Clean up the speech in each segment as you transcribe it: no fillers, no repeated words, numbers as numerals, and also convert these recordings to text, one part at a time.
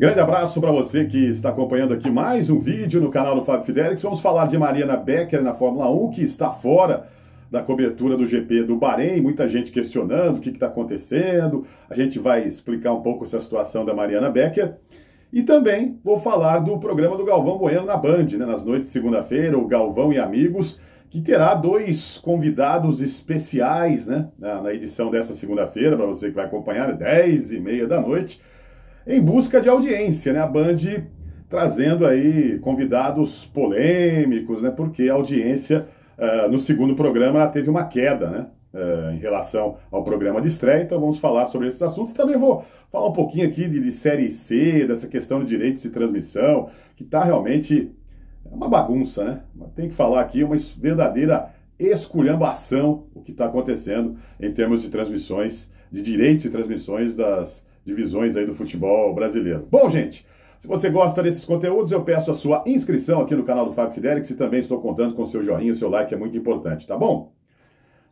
Grande abraço para você que está acompanhando aqui mais um vídeo no canal do Fábio Fidelix. Vamos falar de Mariana Becker na Fórmula 1, que está fora da cobertura do GP do Bahrein. Muita gente questionando o que está acontecendo. A gente vai explicar um pouco essa situação da Mariana Becker. E também vou falar do programa do Galvão Bueno na Band, né, nas noites de segunda-feira, o Galvão e Amigos, que terá dois convidados especiais, né, na edição dessa segunda-feira, para você que vai acompanhar, 10h30 da noite. Em busca de audiência, né? A Band trazendo aí convidados polêmicos, né? Porque a audiência no segundo programa ela teve uma queda, né? Em relação ao programa de estreia. Então vamos falar sobre esses assuntos. Também vou falar um pouquinho aqui de Série C, dessa questão de direitos de transmissão, que está realmente uma bagunça, né? Tem que falar aqui uma verdadeira esculhambação o que está acontecendo em termos de transmissões, de direitos de transmissões das divisões aí do futebol brasileiro. Bom, gente, se você gosta desses conteúdos, eu peço a sua inscrição aqui no canal do Fábio Fidelix e também estou contando com o seu joinha, o seu like é muito importante, tá bom?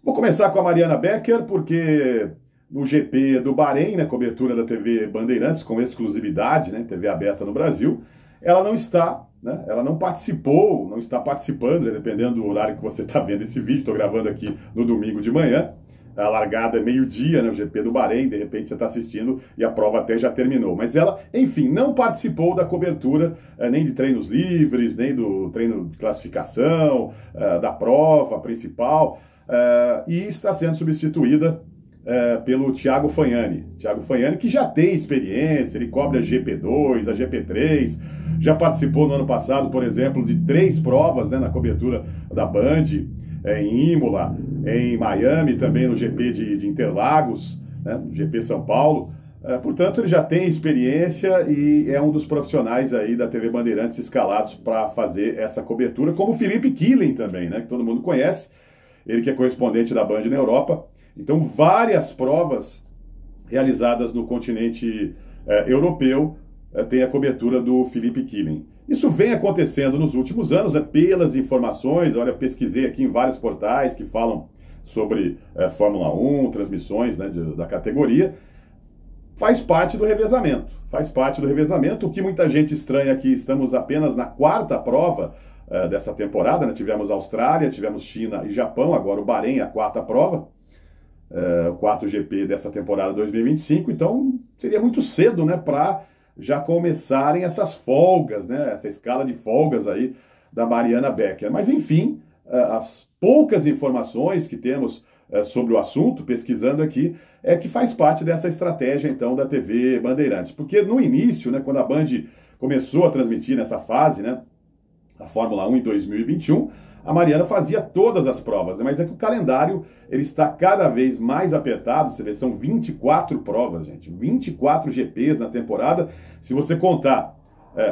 Vou começar com a Mariana Becker, porque no GP do Bahrein, na cobertura da TV Bandeirantes, com exclusividade, né, TV aberta no Brasil, ela não está, né, ela não participou, não está participando, né, dependendo do horário que você está vendo esse vídeo, estou gravando aqui no domingo de manhã. A largada é meio-dia, né, o GP do Bahrein, de repente você está assistindo e a prova até já terminou. Mas ela, enfim, não participou da cobertura nem de treinos livres, nem do treino de classificação, da prova principal, e está sendo substituída pelo Thiago Fagnani. Thiago Fagnani, que já tem experiência, ele cobre a GP2, a GP3, já participou no ano passado, por exemplo, de 3 provas, né, na cobertura da Band, em Imola, em Miami, também no GP de Interlagos, né, no GP São Paulo. Portanto, ele já tem experiência e é um dos profissionais aí da TV Bandeirantes escalados para fazer essa cobertura, como o Felipe Killen também, né, que todo mundo conhece, ele que é correspondente da Band na Europa. Então, várias provas realizadas no continente europeu tem a cobertura do Felipe Killen. Isso vem acontecendo nos últimos anos, né, pelas informações. Olha, pesquisei aqui em vários portais que falam sobre Fórmula 1, transmissões, né, da categoria. Faz parte do revezamento, O que muita gente estranha aqui, estamos apenas na 4ª prova dessa temporada, né? Tivemos Austrália, tivemos China e Japão, agora o Bahrein é a 4ª prova, o 4º GP dessa temporada 2025, então seria muito cedo, né, para já começarem essas folgas, né, essa escala de folgas aí da Mariana Becker. Mas, enfim, as poucas informações que temos sobre o assunto, pesquisando aqui, é que faz parte dessa estratégia, então, da TV Bandeirantes. Porque no início, né, quando a Band começou a transmitir nessa fase, né, a Fórmula 1 em 2021, a Mariana fazia todas as provas, né? Mas é que o calendário ele está cada vez mais apertado. Você vê, são 24 provas, gente, 24 GPs na temporada. Se você contar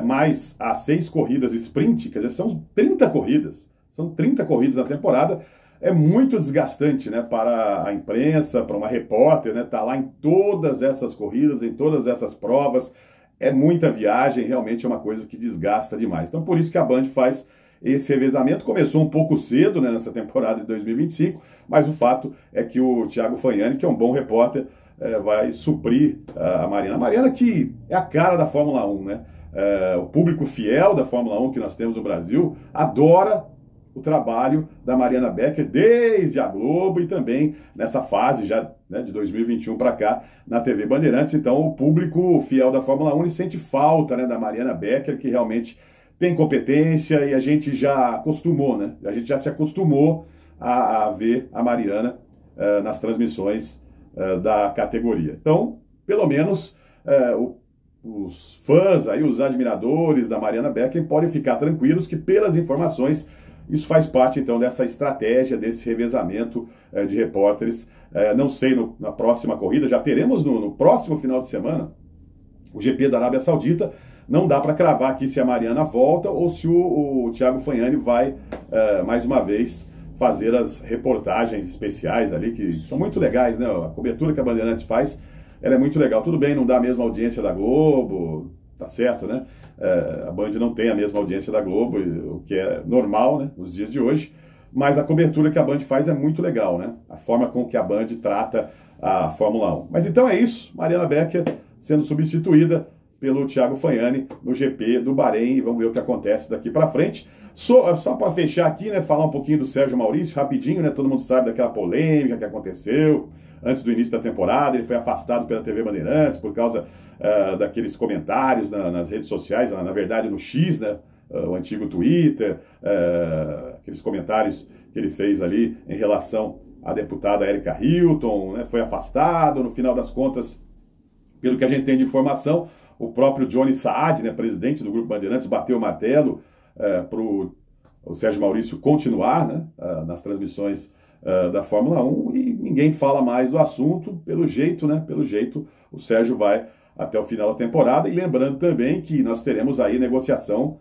mais as 6 corridas sprint, quer dizer, são 30 corridas. São 30 corridas na temporada. É muito desgastante, né, para a imprensa, para uma repórter, né, tá lá em todas essas corridas, em todas essas provas. É muita viagem, realmente é uma coisa que desgasta demais. Então, por isso que a Band faz esse revezamento. Começou um pouco cedo, né, nessa temporada de 2025, mas o fato é que o Thiago Fagnani, que é um bom repórter, vai suprir a Mariana. A Mariana que é a cara da Fórmula 1, né? O público fiel da Fórmula 1 que nós temos no Brasil adora o trabalho da Mariana Becker desde a Globo e também nessa fase já, né, de 2021 para cá na TV Bandeirantes. Então o público fiel da Fórmula 1 ele sente falta, né, da Mariana Becker, que realmente tem competência e a gente já acostumou, né? A gente já se acostumou a ver a Mariana nas transmissões da categoria. Então, pelo menos os fãs, aí, os admiradores da Mariana Becker podem ficar tranquilos que, pelas informações, isso faz parte, então, dessa estratégia, desse revezamento de repórteres. Não sei, na próxima corrida, já teremos no próximo final de semana o GP da Arábia Saudita. Não dá para cravar aqui se a Mariana volta ou se o Thiago Fagnani vai, mais uma vez, fazer as reportagens especiais ali, que são muito legais, né? A cobertura que a Bandeirantes faz, ela é muito legal. Tudo bem, não dá a mesma audiência da Globo, tá certo, né? A Band não tem a mesma audiência da Globo, o que é normal, né, nos dias de hoje, mas a cobertura que a Band faz é muito legal, né? A forma com que a Band trata a Fórmula 1. Mas então é isso, Mariana Becker sendo substituída pelo Thiago Fagnani no GP do Bahrein, e vamos ver o que acontece daqui para frente. Só para fechar aqui, né, falar um pouquinho do Sérgio Maurício, rapidinho, né, todo mundo sabe daquela polêmica que aconteceu antes do início da temporada. Ele foi afastado pela TV Bandeirantes por causa daqueles comentários nas redes sociais, na verdade no X, né, o antigo Twitter, aqueles comentários que ele fez ali em relação à deputada Erika Hilton, né, foi afastado. No final das contas, pelo que a gente tem de informação, o próprio Johnny Saad, né, presidente do Grupo Bandeirantes, bateu o martelo para o Sérgio Maurício continuar, né, nas transmissões da Fórmula 1, e ninguém fala mais do assunto. Pelo jeito, né, o Sérgio vai até o final da temporada. E lembrando também que nós teremos aí negociação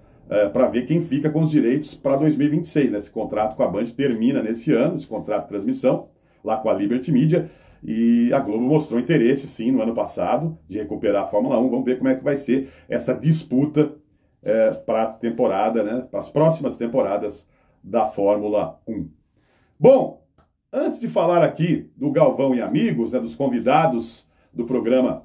para ver quem fica com os direitos para 2026. Né? Esse contrato com a Band termina nesse ano, esse contrato de transmissão, lá com a Liberty Media. E a Globo mostrou interesse, sim, no ano passado, de recuperar a Fórmula 1. Vamos ver como é que vai ser essa disputa para a temporada, né, para as próximas temporadas da Fórmula 1. Bom, antes de falar aqui do Galvão e Amigos, né, dos convidados do programa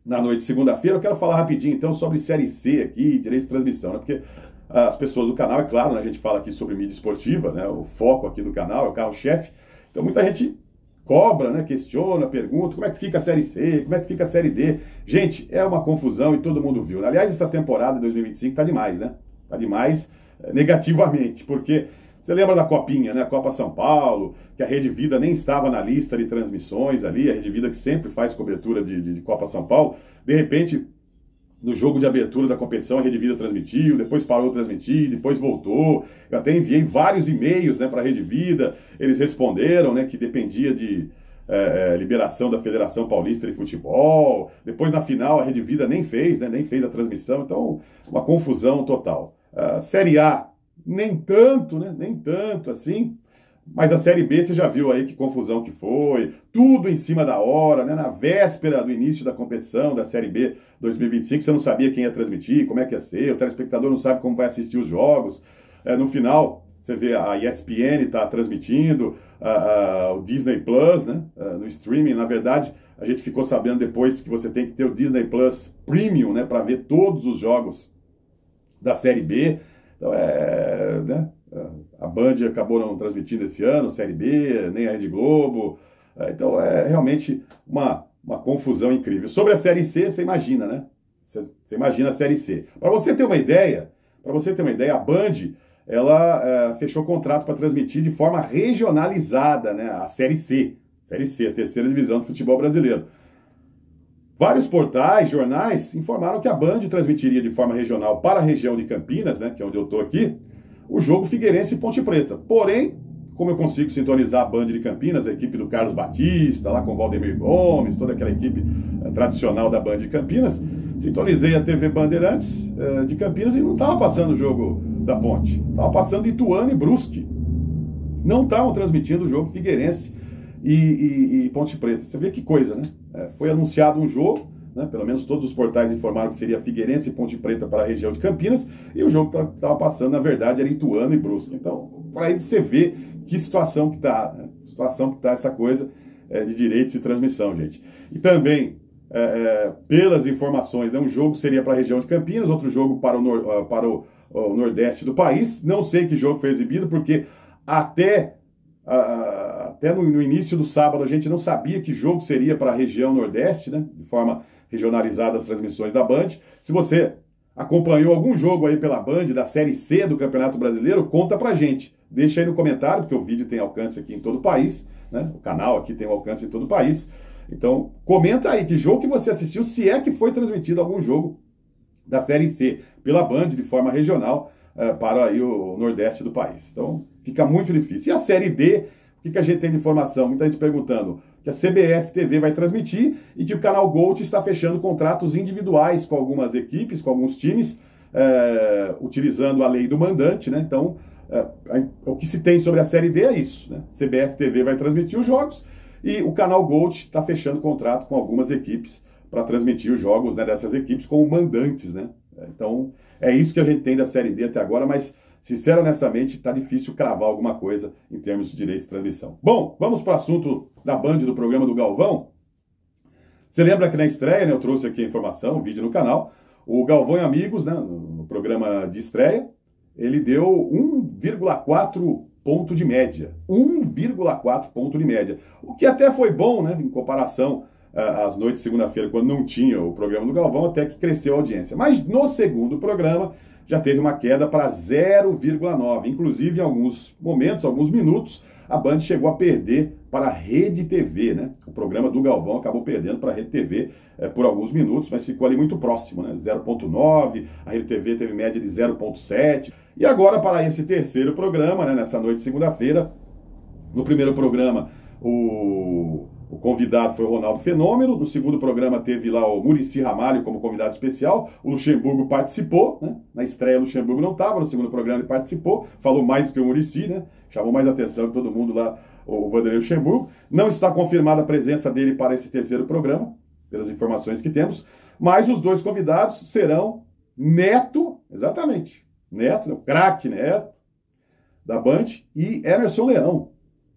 na noite de segunda-feira, eu quero falar rapidinho, então, sobre Série C aqui, direito de transmissão, né, porque as pessoas do canal, é claro, né, a gente fala aqui sobre mídia esportiva, né, o foco aqui do canal é o carro-chefe, então muita gente cobra, né, questiona, pergunta, como é que fica a Série C, como é que fica a Série D. Gente, é uma confusão e todo mundo viu. Aliás, essa temporada de 2025 tá demais, né? Tá demais negativamente, porque você lembra da Copinha, né? A Copa São Paulo, que a Rede Vida nem estava na lista de transmissões ali, a Rede Vida que sempre faz cobertura de Copa São Paulo, de repente, no jogo de abertura da competição, a Rede Vida transmitiu, depois parou de transmitir, depois voltou. Eu até enviei vários e-mails, né, para a Rede Vida, eles responderam, né, que dependia de liberação da Federação Paulista de Futebol. Depois, na final, a Rede Vida nem fez a transmissão, então uma confusão total. Série A, nem tanto, né, nem tanto assim. Mas a Série B, você já viu aí que confusão que foi, tudo em cima da hora, né? Na véspera do início da competição da Série B 2025, você não sabia quem ia transmitir, como é que ia ser, o telespectador não sabe como vai assistir os jogos. No final, você vê a ESPN está transmitindo, o Disney Plus, né? No streaming. Na verdade, a gente ficou sabendo depois que você tem que ter o Disney Plus Premium, né? Para ver todos os jogos da Série B. Então, né? A Band acabou não transmitindo esse ano, Série B, nem a Rede Globo. Então é realmente uma confusão incrível. Sobre a Série C, você imagina, né? Você imagina a Série C. Para você ter uma ideia, a Band, ela fechou contrato para transmitir de forma regionalizada, né? A Série C. Série C, a terceira divisão do futebol brasileiro. Vários portais, jornais, informaram que a Band transmitiria de forma regional para a região de Campinas, né, que é onde eu estou aqui, o jogo Figueirense e Ponte Preta. Porém, como eu consigo sintonizar a Band de Campinas, a equipe do Carlos Batista, lá com o Valdemir Gomes, toda aquela equipe tradicional da Band de Campinas, sintonizei a TV Bandeirantes de Campinas e não estava passando o jogo da Ponte. Estava passando Ituano e Brusque. Não estavam transmitindo o jogo Figueirense e Ponte Preta. Você vê que coisa, né? Foi anunciado um jogo, né? Pelo menos todos os portais informaram que seria Figueirense e Ponte Preta para a região de Campinas, e o jogo que estava passando, na verdade, era Ituano e Brusque. Então, para aí você ver que situação que está, né? Situação que está essa coisa de direitos de transmissão, gente. E também, pelas informações, né? Um jogo seria para a região de Campinas, outro jogo para o nordeste do país. Não sei que jogo foi exibido, porque até no início do sábado a gente não sabia que jogo seria para a região nordeste, né? De forma regionalizada as transmissões da Band. Se você acompanhou algum jogo aí pela Band da Série C do Campeonato Brasileiro, conta pra gente. Deixa aí no comentário, porque o vídeo tem alcance aqui em todo o país, né? O canal aqui tem alcance em todo o país. Então, comenta aí que jogo que você assistiu, se é que foi transmitido algum jogo da Série C pela Band de forma regional para aí o nordeste do país. Então, fica muito difícil. E a Série D, o que a gente tem de informação? Muita gente perguntando que a CBF TV vai transmitir e que o canal Gold está fechando contratos individuais com algumas equipes, com alguns times, utilizando a lei do mandante, né? Então, o que se tem sobre a Série D é isso, né? CBF TV vai transmitir os jogos e o canal Gold está fechando contrato com algumas equipes para transmitir os jogos, né, dessas equipes como mandantes, né? Então, é isso que a gente tem da Série D até agora, mas, sincero, honestamente, está difícil cravar alguma coisa em termos de direitos de transmissão. Bom, vamos para o assunto da Band, do programa do Galvão. Você lembra que na estreia, né, eu trouxe aqui a informação, o vídeo no canal, o Galvão e Amigos, né, no programa de estreia, ele deu 1,4 ponto de média. 1,4 ponto de média. O que até foi bom, né, em comparação às noites de segunda-feira, quando não tinha o programa do Galvão, até que cresceu a audiência. Mas no segundo programa, já teve uma queda para 0,9. Inclusive, em alguns momentos, alguns minutos, a Band chegou a perder para a Rede TV, né? O programa do Galvão acabou perdendo para a Rede TV por alguns minutos, mas ficou ali muito próximo, né? 0,9, a Rede TV teve média de 0,7. E agora, para esse terceiro programa, né? Nessa noite de segunda-feira, no primeiro programa, o convidado foi o Ronaldo Fenômeno, no segundo programa teve lá o Muricy Ramalho como convidado especial, o Luxemburgo participou, né? Na estreia o Luxemburgo não estava, no segundo programa ele participou, falou mais do que o Muricy, né? Chamou mais atenção que todo mundo lá, o Vanderlei Luxemburgo. Não está confirmada a presença dele para esse terceiro programa, pelas informações que temos, mas os dois convidados serão Neto, exatamente, Neto, o craque Neto, da Band, e Emerson Leão.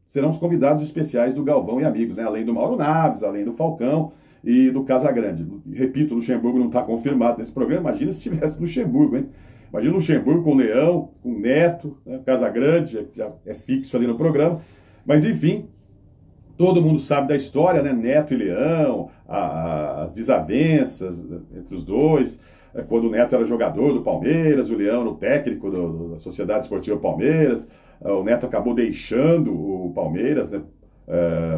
Serão os convidados especiais do Galvão e Amigos, né? Além do Mauro Naves, além do Falcão e do Casagrande. Repito, o Luxemburgo não está confirmado nesse programa. Imagina se tivesse Luxemburgo, hein? Imagina o Luxemburgo com o Leão, com o Neto, né? O Casagrande, já é fixo ali no programa. Mas, enfim, todo mundo sabe da história, né? Neto e Leão, as desavenças entre os dois. Quando o Neto era jogador do Palmeiras, o Leão era o técnico da Sociedade Esportiva Palmeiras. O Neto acabou deixando o Palmeiras, né?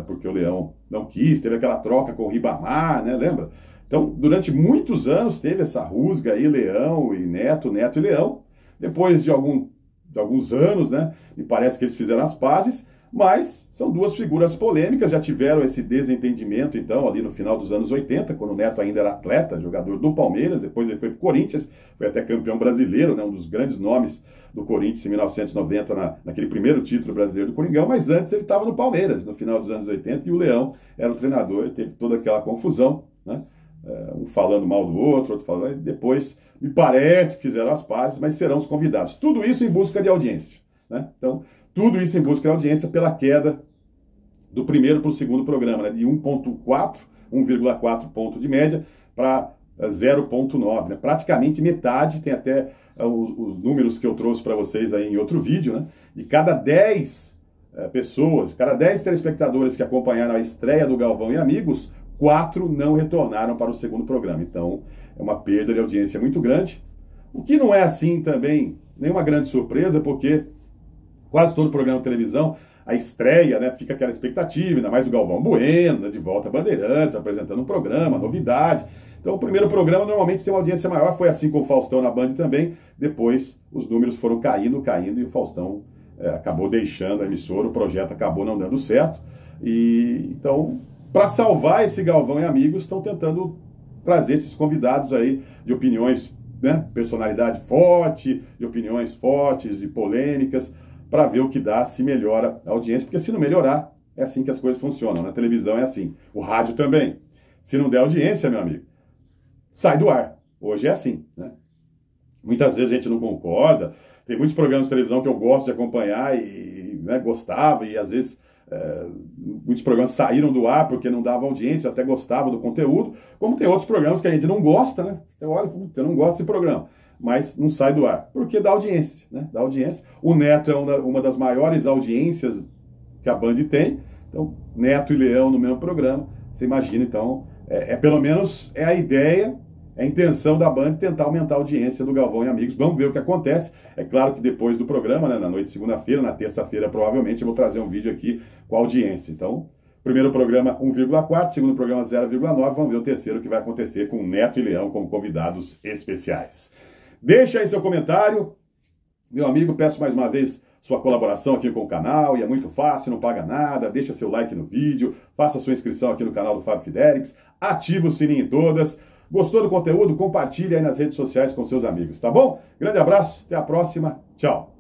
Porque o Leão não quis, teve aquela troca com o Ribamar, né? Lembra? Então, durante muitos anos teve essa rusga aí, Leão e Neto, Neto e Leão. Depois de alguns anos, né? Me parece que eles fizeram as pazes, mas são duas figuras polêmicas, já tiveram esse desentendimento, então, ali no final dos anos 80, quando o Neto ainda era atleta, jogador do Palmeiras, depois ele foi para o Corinthians, foi até campeão brasileiro, né, um dos grandes nomes do Corinthians em 1990, naquele primeiro título brasileiro do Coringão, mas antes ele estava no Palmeiras, no final dos anos 80, e o Leão era o treinador, teve toda aquela confusão, né, um falando mal do outro falando, e depois, me parece que fizeram as pazes, mas serão os convidados. Tudo isso em busca de audiência, né, então... Tudo isso em busca de audiência pela queda do primeiro para o segundo programa, né? De 1,4 ponto de média para 0,9, né? Praticamente metade, tem até os números que eu trouxe para vocês aí em outro vídeo, né? De cada 10 pessoas, cada 10 telespectadores que acompanharam a estreia do Galvão e Amigos, 4 não retornaram para o segundo programa. Então, é uma perda de audiência muito grande. O que não é assim também, nenhuma grande surpresa, porque quase todo programa de televisão, a estreia, né, fica aquela expectativa, ainda mais o Galvão Bueno, né, de volta a Bandeirantes, apresentando um programa, novidade. Então o primeiro programa normalmente tem uma audiência maior, foi assim com o Faustão na Band também, depois os números foram caindo, e o Faustão acabou deixando a emissora, o projeto acabou não dando certo. E então, para salvar esse Galvão e Amigos, estão tentando trazer esses convidados aí de opiniões, né, personalidade forte, de opiniões fortes, de polêmicas, para ver o que dá, se melhora a audiência, porque se não melhorar, é assim que as coisas funcionam. Na televisão é assim, o rádio também. Se não der audiência, meu amigo, sai do ar. Hoje é assim, né? Muitas vezes a gente não concorda, tem muitos programas de televisão que eu gosto de acompanhar e né, gostava, e às vezes muitos programas saíram do ar porque não dava audiência, eu até gostava do conteúdo, como tem outros programas que a gente não gosta, né? Você olha, você não gosta desse programa, mas não sai do ar, porque dá audiência, né? Dá audiência. O Neto é uma das maiores audiências que a Band tem, então Neto e Leão no mesmo programa, você imagina, então, pelo menos a ideia, a intenção da Band tentar aumentar a audiência do Galvão e Amigos. Vamos ver o que acontece. É claro que depois do programa, né, na noite de segunda-feira, na terça-feira, provavelmente eu vou trazer um vídeo aqui com a audiência. Então, primeiro programa 1,4, segundo programa 0,9, vamos ver o terceiro que vai acontecer com Neto e Leão como convidados especiais. Deixa aí seu comentário. Meu amigo, peço mais uma vez sua colaboração aqui com o canal, e é muito fácil, não paga nada, deixa seu like no vídeo, faça sua inscrição aqui no canal do Fábio Fidelix, ativa o sininho em todas. Gostou do conteúdo? Compartilhe aí nas redes sociais com seus amigos, tá bom? Grande abraço, até a próxima, tchau!